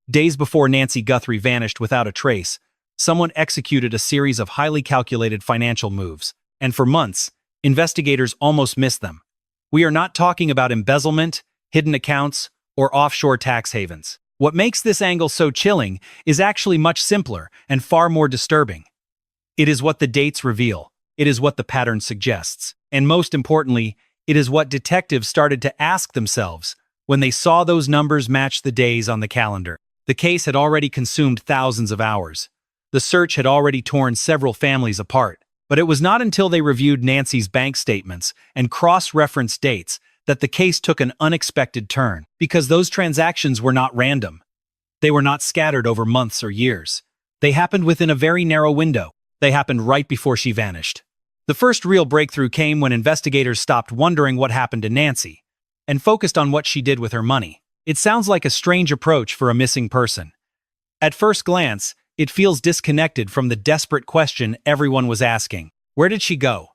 Days before Nancy Guthrie vanished without a trace, someone executed a series of highly calculated financial moves, and for months, investigators almost missed them. We are not talking about embezzlement, hidden accounts, or offshore tax havens. What makes this angle so chilling is actually much simpler and far more disturbing. It is what the dates reveal. It is what the pattern suggests. And most importantly, it is what detectives started to ask themselves when they saw those numbers match the days on the calendar. The case had already consumed thousands of hours. The search had already torn several families apart. But it was not until they reviewed Nancy's bank statements and cross-referenced dates that the case took an unexpected turn, because those transactions were not random. They were not scattered over months or years. They happened within a very narrow window. They happened right before she vanished. The first real breakthrough came when investigators stopped wondering what happened to Nancy and focused on what she did with her money. It sounds like a strange approach for a missing person. At first glance, it feels disconnected from the desperate question everyone was asking. Where did she go?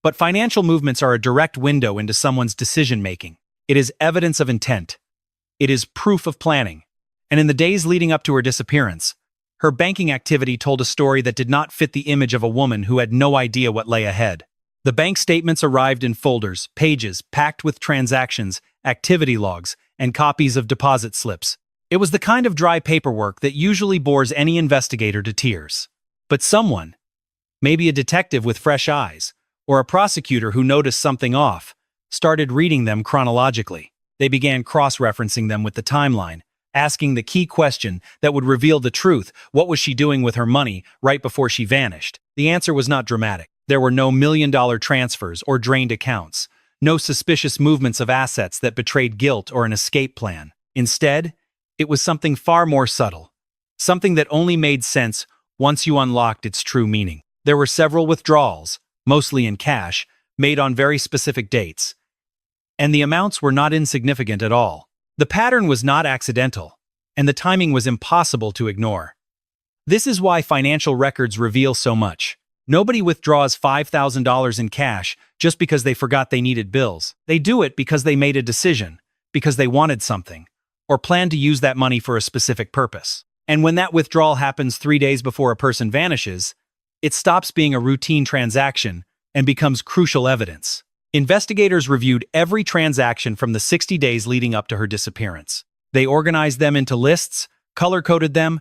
But financial movements are a direct window into someone's decision-making. It is evidence of intent. It is proof of planning. And in the days leading up to her disappearance, her banking activity told a story that did not fit the image of a woman who had no idea what lay ahead. The bank statements arrived in folders, pages packed with transactions, activity logs, and copies of deposit slips. It was the kind of dry paperwork that usually bores any investigator to tears. But someone, maybe a detective with fresh eyes, or a prosecutor who noticed something off, started reading them chronologically. They began cross-referencing them with the timeline, asking the key question that would reveal the truth. What was she doing with her money right before she vanished? The answer was not dramatic. There were no million-dollar transfers or drained accounts, no suspicious movements of assets that betrayed guilt or an escape plan. Instead, it was something far more subtle, something that only made sense once you unlocked its true meaning. There were several withdrawals, mostly in cash, made on very specific dates, and the amounts were not insignificant at all. The pattern was not accidental, and the timing was impossible to ignore. This is why financial records reveal so much. Nobody withdraws $5,000 in cash just because they forgot they needed bills. They do it because they made a decision, because they wanted something, or planned to use that money for a specific purpose. And when that withdrawal happens 3 days before a person vanishes, it stops being a routine transaction and becomes crucial evidence. Investigators reviewed every transaction from the 60 days leading up to her disappearance. They organized them into lists, color-coded them,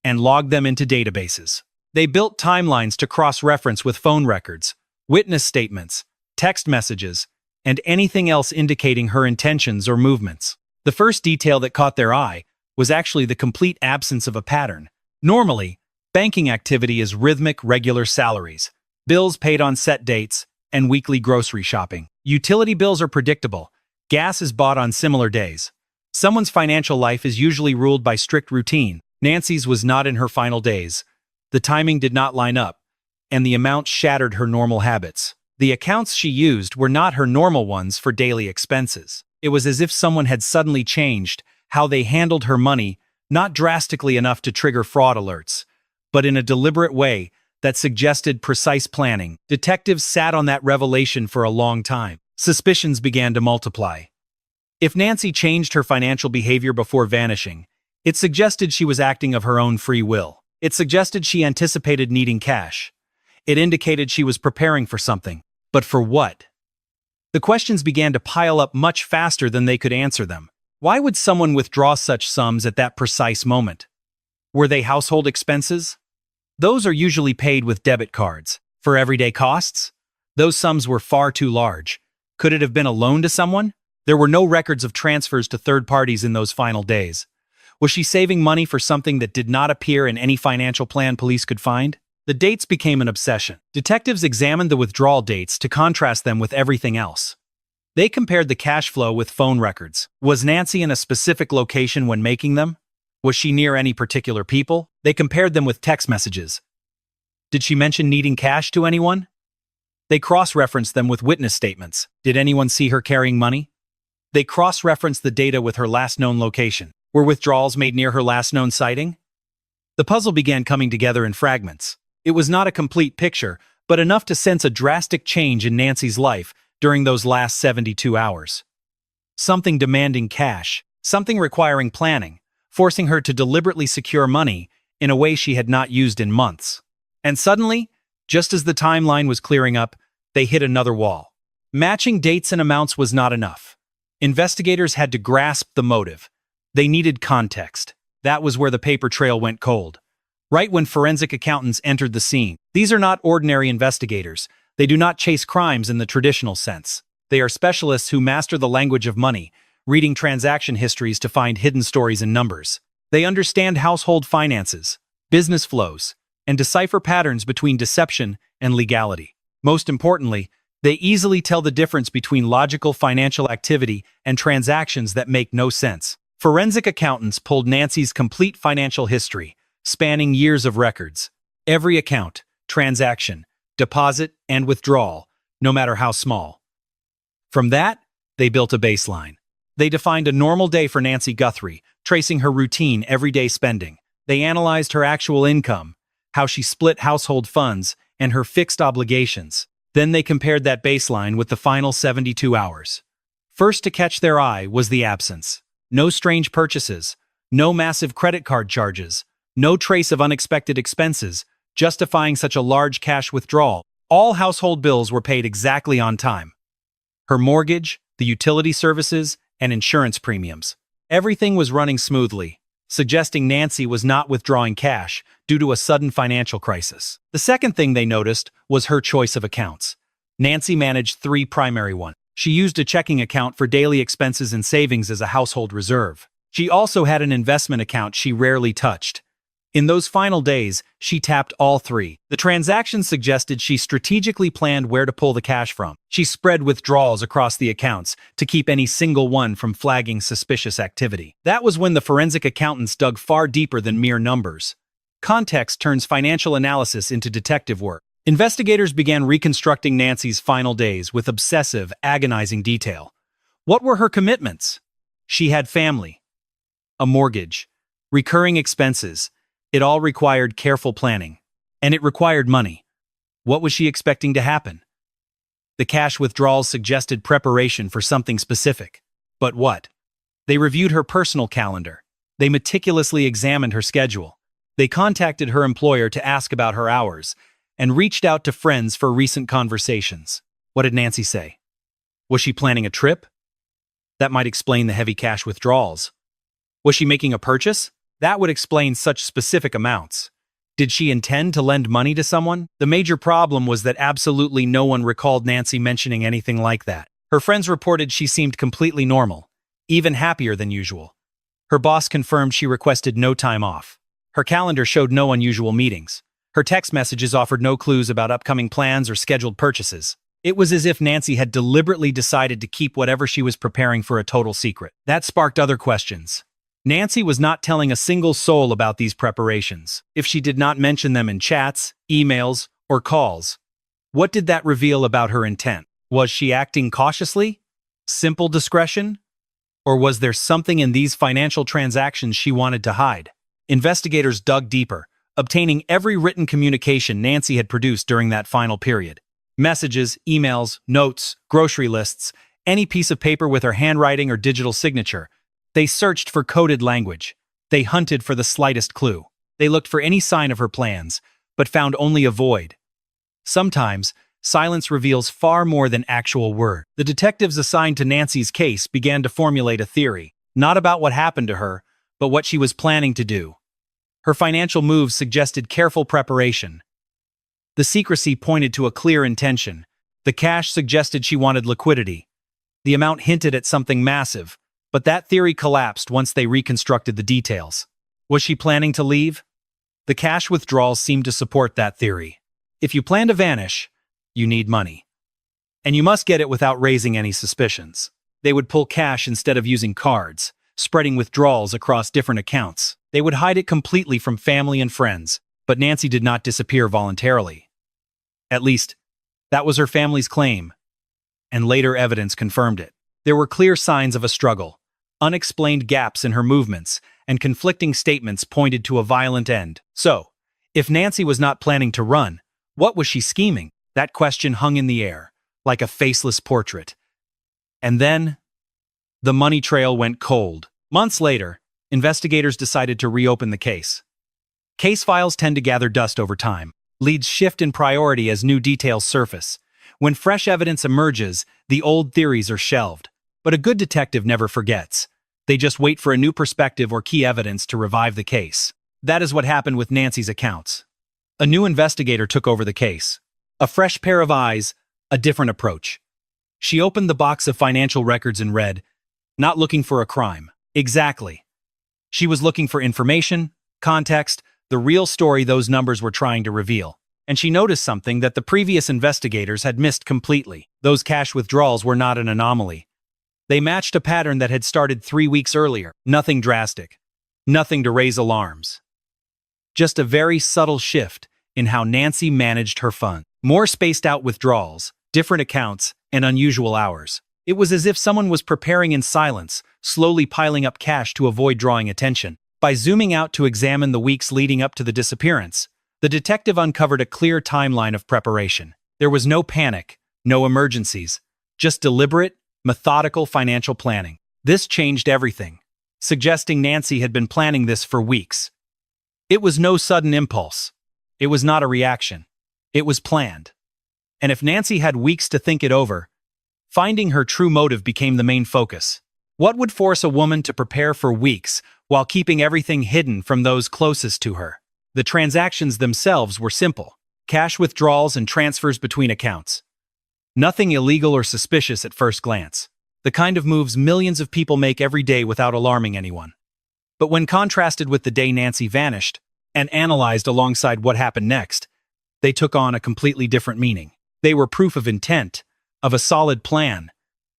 and logged them into databases. They built timelines to cross-reference with phone records, witness statements, text messages, and anything else indicating her intentions or movements. The first detail that caught their eye was actually the complete absence of a pattern. Normally, banking activity is rhythmic, regular salaries, bills paid on set dates, and weekly grocery shopping. Utility bills are predictable. Gas is bought on similar days. Someone's financial life is usually ruled by strict routine. Nancy's was not in her final days. The timing did not line up, and the amount shattered her normal habits. The accounts she used were not her normal ones for daily expenses. It was as if someone had suddenly changed how they handled her money, not drastically enough to trigger fraud alerts, but in a deliberate way that suggested precise planning. Detectives sat on that revelation for a long time. Suspicions began to multiply. If Nancy changed her financial behavior before vanishing, it suggested she was acting of her own free will. It suggested she anticipated needing cash. It indicated she was preparing for something. But for what? The questions began to pile up much faster than they could answer them. Why would someone withdraw such sums at that precise moment? Were they household expenses? Those are usually paid with debit cards. For everyday costs? Those sums were far too large. Could it have been a loan to someone? There were no records of transfers to third parties in those final days. Was she saving money for something that did not appear in any financial plan police could find? The dates became an obsession. Detectives examined the withdrawal dates to contrast them with everything else. They compared the cash flow with phone records. Was Nancy in a specific location when making them? Was she near any particular people? They compared them with text messages. Did she mention needing cash to anyone? They cross-referenced them with witness statements. Did anyone see her carrying money? They cross-referenced the data with her last known location. Were withdrawals made near her last known sighting? The puzzle began coming together in fragments. It was not a complete picture, but enough to sense a drastic change in Nancy's life during those last 72 hours. Something demanding cash, something requiring planning, forcing her to deliberately secure money in a way she had not used in months. And suddenly, just as the timeline was clearing up, they hit another wall. Matching dates and amounts was not enough. Investigators had to grasp the motive. They needed context. That was where the paper trail went cold. Right when forensic accountants entered the scene. These are not ordinary investigators. They do not chase crimes in the traditional sense. They are specialists who master the language of money, reading transaction histories to find hidden stories in numbers. They understand household finances, business flows, and decipher patterns between deception and legality. Most importantly, they easily tell the difference between logical financial activity and transactions that make no sense. Forensic accountants pulled Nancy's complete financial history, spanning years of records. Every account, transaction, deposit, and withdrawal, no matter how small. From that, they built a baseline. They defined a normal day for Nancy Guthrie, tracing her routine everyday spending. They analyzed her actual income, how she split household funds, and her fixed obligations. Then they compared that baseline with the final 72 hours. First to catch their eye was the absence. No strange purchases, no massive credit card charges, no trace of unexpected expenses, justifying such a large cash withdrawal. All household bills were paid exactly on time. Her mortgage, the utility services, and insurance premiums. Everything was running smoothly, suggesting Nancy was not withdrawing cash due to a sudden financial crisis. The second thing they noticed was her choice of accounts. Nancy managed three primary ones. She used a checking account for daily expenses and savings as a household reserve. She also had an investment account she rarely touched. In those final days, she tapped all three. The transactions suggested she strategically planned where to pull the cash from. She spread withdrawals across the accounts to keep any single one from flagging suspicious activity. That was when the forensic accountants dug far deeper than mere numbers. Context turns financial analysis into detective work. Investigators began reconstructing Nancy's final days with obsessive, agonizing detail. What were her commitments? She had family, a mortgage, recurring expenses. It all required careful planning. And it required money. What was she expecting to happen? The cash withdrawals suggested preparation for something specific. But what? They reviewed her personal calendar. They meticulously examined her schedule. They contacted her employer to ask about her hours, and reached out to friends for recent conversations. What did Nancy say? Was she planning a trip? That might explain the heavy cash withdrawals. Was she making a purchase? That would explain such specific amounts. Did she intend to lend money to someone? The major problem was that absolutely no one recalled Nancy mentioning anything like that. Her friends reported she seemed completely normal, even happier than usual. Her boss confirmed she requested no time off. Her calendar showed no unusual meetings. Her text messages offered no clues about upcoming plans or scheduled purchases. It was as if Nancy had deliberately decided to keep whatever she was preparing for a total secret. That sparked other questions. Nancy was not telling a single soul about these preparations. If she did not mention them in chats, emails, or calls, what did that reveal about her intent? Was she acting cautiously? Simple discretion? Or was there something in these financial transactions she wanted to hide? Investigators dug deeper, obtaining every written communication Nancy had produced during that final period. Messages, emails, notes, grocery lists, any piece of paper with her handwriting or digital signature. They searched for coded language. They hunted for the slightest clue. They looked for any sign of her plans, but found only a void. Sometimes, silence reveals far more than actual word. The detectives assigned to Nancy's case began to formulate a theory, not about what happened to her, but what she was planning to do. Her financial moves suggested careful preparation. The secrecy pointed to a clear intention. The cash suggested she wanted liquidity. The amount hinted at something massive, but that theory collapsed once they reconstructed the details. Was she planning to leave? The cash withdrawals seemed to support that theory. If you plan to vanish, you need money. And you must get it without raising any suspicions. They would pull cash instead of using cards, spreading withdrawals across different accounts. They would hide it completely from family and friends, but Nancy did not disappear voluntarily. At least, that was her family's claim, and later evidence confirmed it. There were clear signs of a struggle, unexplained gaps in her movements, and conflicting statements pointed to a violent end. So, if Nancy was not planning to run, what was she scheming? That question hung in the air, like a faceless portrait. And then, the money trail went cold. Months later, investigators decided to reopen the case. Case files tend to gather dust over time. Leads shift in priority as new details surface. When fresh evidence emerges, the old theories are shelved. But a good detective never forgets. They just wait for a new perspective or key evidence to revive the case. That is what happened with Nancy's accounts. A new investigator took over the case. A fresh pair of eyes, a different approach. She opened the box of financial records and read, "Not looking for a crime." Exactly. She was looking for information, context, the real story those numbers were trying to reveal. And she noticed something that the previous investigators had missed completely. Those cash withdrawals were not an anomaly. They matched a pattern that had started 3 weeks earlier. Nothing drastic. Nothing to raise alarms. Just a very subtle shift in how Nancy managed her funds. More spaced out withdrawals, different accounts, and unusual hours. It was as if someone was preparing in silence, slowly piling up cash to avoid drawing attention. By zooming out to examine the weeks leading up to the disappearance, the detective uncovered a clear timeline of preparation. There was no panic, no emergencies, just deliberate, methodical financial planning. This changed everything, suggesting Nancy had been planning this for weeks. It was no sudden impulse. It was not a reaction. It was planned. And if Nancy had weeks to think it over, finding her true motive became the main focus. What would force a woman to prepare for weeks while keeping everything hidden from those closest to her? The transactions themselves were simple: cash withdrawals and transfers between accounts. Nothing illegal or suspicious at first glance. The kind of moves millions of people make every day without alarming anyone. But when contrasted with the day Nancy vanished, and analyzed alongside what happened next, they took on a completely different meaning. They were proof of intent, of a solid plan,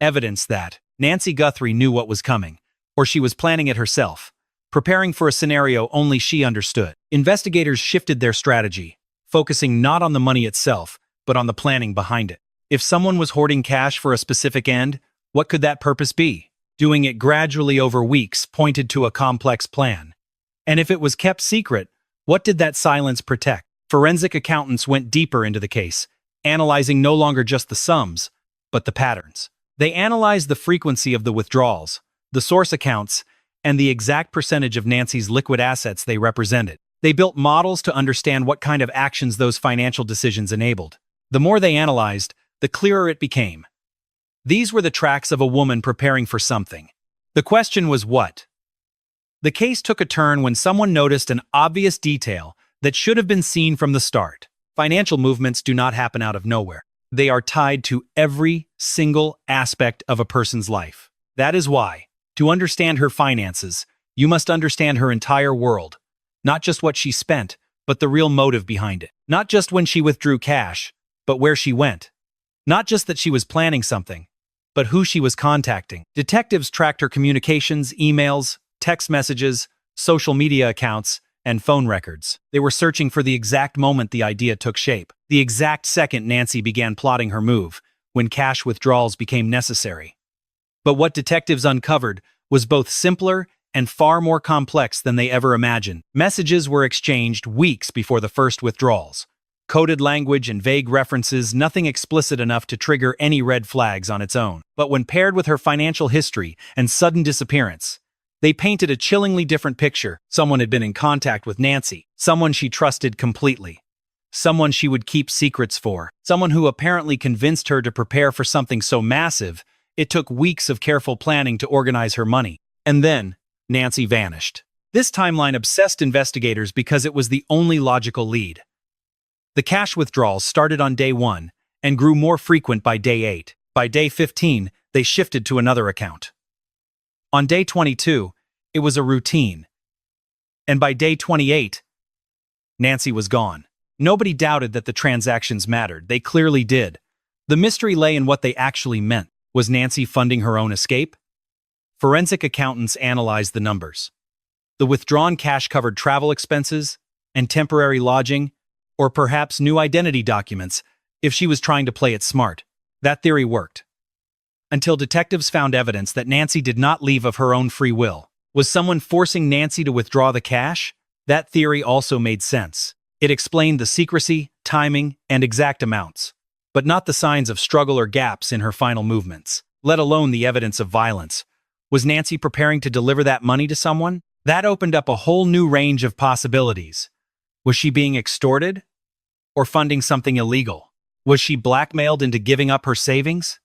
evidence that Nancy Guthrie knew what was coming, or she was planning it herself, preparing for a scenario only she understood. Investigators shifted their strategy, focusing not on the money itself, but on the planning behind it. If someone was hoarding cash for a specific end, what could that purpose be? Doing it gradually over weeks pointed to a complex plan. And if it was kept secret, what did that silence protect? Forensic accountants went deeper into the case, analyzing no longer just the sums, but the patterns. They analyzed the frequency of the withdrawals, the source accounts, and the exact percentage of Nancy's liquid assets they represented. They built models to understand what kind of actions those financial decisions enabled. The more they analyzed, the clearer it became. These were the tracks of a woman preparing for something. The question was what? The case took a turn when someone noticed an obvious detail that should have been seen from the start. Financial movements do not happen out of nowhere. They are tied to every single aspect of a person's life. That is why, to understand her finances, you must understand her entire world. Not just what she spent, but the real motive behind it. Not just when she withdrew cash, but where she went. Not just that she was planning something, but who she was contacting. Detectives tracked her communications, emails, text messages, social media accounts, and phone records. They were searching for the exact moment the idea took shape, the exact second Nancy began plotting her move, when cash withdrawals became necessary. But what detectives uncovered was both simpler and far more complex than they ever imagined. Messages were exchanged weeks before the first withdrawals. Coded language and vague references, nothing explicit enough to trigger any red flags on its own. But when paired with her financial history and sudden disappearance, they painted a chillingly different picture. Someone had been in contact with Nancy, someone she trusted completely, someone she would keep secrets for, someone who apparently convinced her to prepare for something so massive, it took weeks of careful planning to organize her money. And then, Nancy vanished. This timeline obsessed investigators because it was the only logical lead. The cash withdrawals started on day 1 and grew more frequent by day 8. By day 15, they shifted to another account. On day 22, it was a routine. And by day 28, Nancy was gone. Nobody doubted that the transactions mattered. They clearly did. The mystery lay in what they actually meant. Was Nancy funding her own escape? Forensic accountants analyzed the numbers. The withdrawn cash covered travel expenses and temporary lodging, or perhaps new identity documents, if she was trying to play it smart. That theory worked. Until detectives found evidence that Nancy did not leave of her own free will. Was someone forcing Nancy to withdraw the cash? That theory also made sense. It explained the secrecy, timing, and exact amounts, but not the signs of struggle or gaps in her final movements, let alone the evidence of violence. Was Nancy preparing to deliver that money to someone? That opened up a whole new range of possibilities. Was she being extorted? Or funding something illegal? Was she blackmailed into giving up her savings?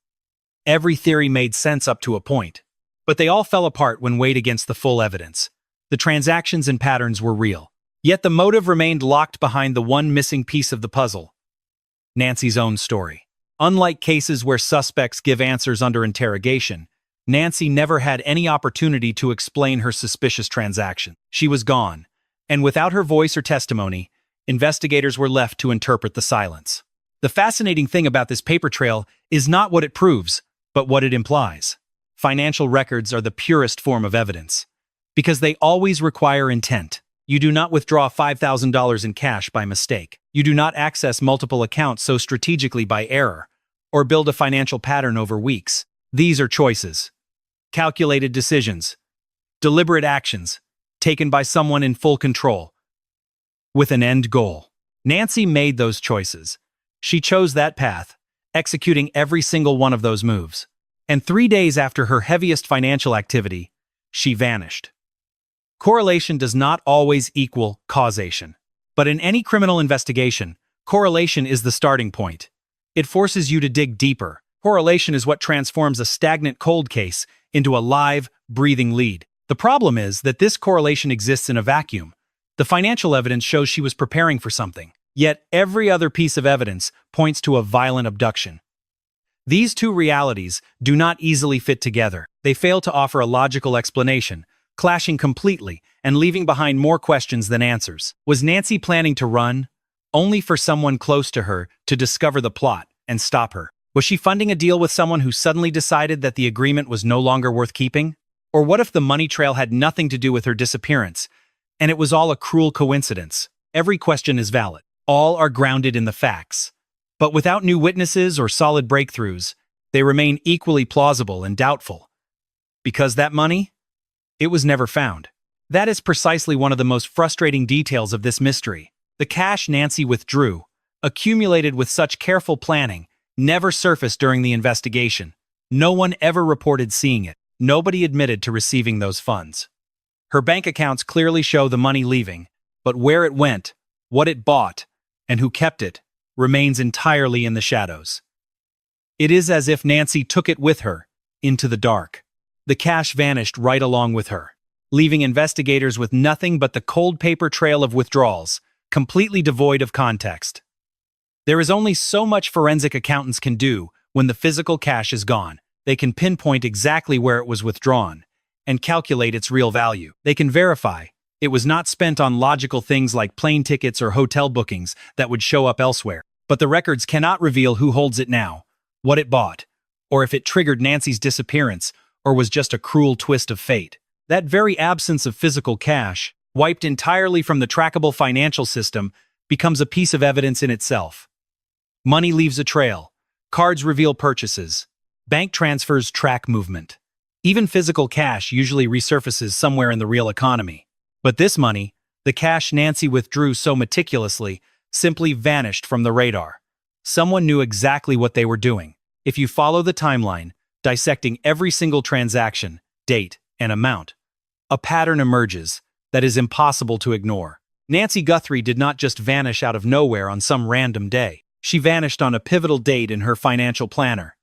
Every theory made sense up to a point. But they all fell apart when weighed against the full evidence. The transactions and patterns were real. Yet the motive remained locked behind the one missing piece of the puzzle: Nancy's own story. Unlike cases where suspects give answers under interrogation, Nancy never had any opportunity to explain her suspicious transaction. She was gone, and without her voice or testimony, investigators were left to interpret the silence. The fascinating thing about this paper trail is not what it proves, but what it implies. Financial records are the purest form of evidence, because they always require intent. You do not withdraw $5,000 in cash by mistake. You do not access multiple accounts so strategically by error, or build a financial pattern over weeks. These are choices, calculated decisions, deliberate actions, taken by someone in full control, with an end goal. Nancy made those choices. She chose that path, executing every single one of those moves. And 3 days after her heaviest financial activity, she vanished. Correlation does not always equal causation. But in any criminal investigation, correlation is the starting point. It forces you to dig deeper. Correlation is what transforms a stagnant cold case into a live, breathing lead. The problem is that this correlation exists in a vacuum. The financial evidence shows she was preparing for something. Yet every other piece of evidence points to a violent abduction. These two realities do not easily fit together. They fail to offer a logical explanation, clashing completely and leaving behind more questions than answers. Was Nancy planning to run, only for someone close to her to discover the plot and stop her? Was she funding a deal with someone who suddenly decided that the agreement was no longer worth keeping? Or what if the money trail had nothing to do with her disappearance, and it was all a cruel coincidence? Every question is valid. All are grounded in the facts. But without new witnesses or solid breakthroughs, they remain equally plausible and doubtful. Because that money? It was never found. That is precisely one of the most frustrating details of this mystery. The cash Nancy withdrew, accumulated with such careful planning, never surfaced during the investigation. No one ever reported seeing it. Nobody admitted to receiving those funds. Her bank accounts clearly show the money leaving, but where it went, what it bought, and who kept it, remains entirely in the shadows. It is as if Nancy took it with her, into the dark. The cash vanished right along with her, leaving investigators with nothing but the cold paper trail of withdrawals, completely devoid of context. There is only so much forensic accountants can do when the physical cash is gone. They can pinpoint exactly where it was withdrawn and calculate its real value. They can verify it was not spent on logical things like plane tickets or hotel bookings that would show up elsewhere. But the records cannot reveal who holds it now, what it bought, or if it triggered Nancy's disappearance or was just a cruel twist of fate. That very absence of physical cash, wiped entirely from the trackable financial system, becomes a piece of evidence in itself. Money leaves a trail. Cards reveal purchases. Bank transfers track movement. Even physical cash usually resurfaces somewhere in the real economy. But this money, the cash Nancy withdrew so meticulously, simply vanished from the radar. Someone knew exactly what they were doing. If you follow the timeline, dissecting every single transaction, date, and amount, a pattern emerges that is impossible to ignore. Nancy Guthrie did not just vanish out of nowhere on some random day. She vanished on a pivotal date in her financial planner.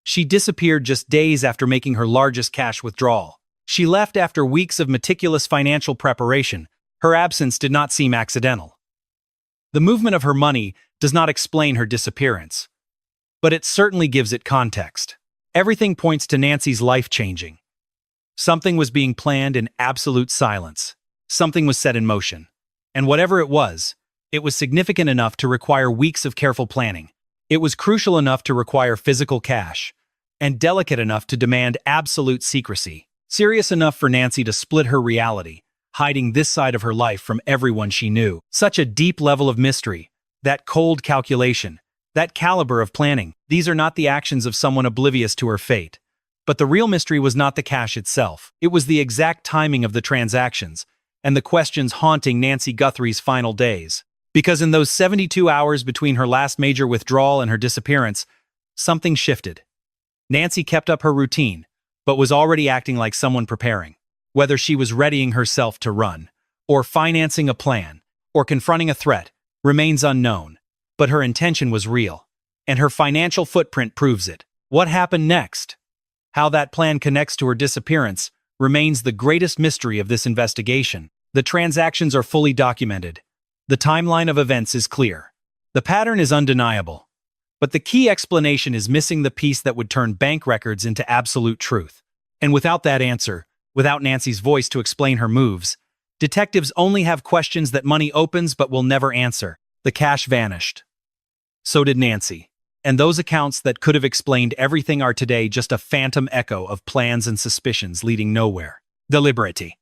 She disappeared just days after making her largest cash withdrawal. She left after weeks of meticulous financial preparation. Her absence did not seem accidental. The movement of her money does not explain her disappearance, but it certainly gives it context. Everything points to Nancy's life changing. Something was being planned in absolute silence. Something was set in motion. And whatever it was significant enough to require weeks of careful planning. It was crucial enough to require physical cash, and delicate enough to demand absolute secrecy. Serious enough for Nancy to split her reality, hiding this side of her life from everyone she knew. Such a deep level of mystery, that cold calculation, that caliber of planning. These are not the actions of someone oblivious to her fate. But the real mystery was not the cash itself. It was the exact timing of the transactions, and the questions haunting Nancy Guthrie's final days. Because in those 72 hours between her last major withdrawal and her disappearance, something shifted. Nancy kept up her routine, but was already acting like someone preparing. Whether she was readying herself to run, or financing a plan, or confronting a threat, remains unknown. But her intention was real, and her financial footprint proves it. What happened next? How that plan connects to her disappearance remains the greatest mystery of this investigation. The transactions are fully documented. The timeline of events is clear. The pattern is undeniable. But the key explanation is missing the piece that would turn bank records into absolute truth. And without that answer, without Nancy's voice to explain her moves, detectives only have questions that money opens but will never answer. The cash vanished. So did Nancy. And those accounts that could have explained everything are today just a phantom echo of plans and suspicions leading nowhere. Deliberate.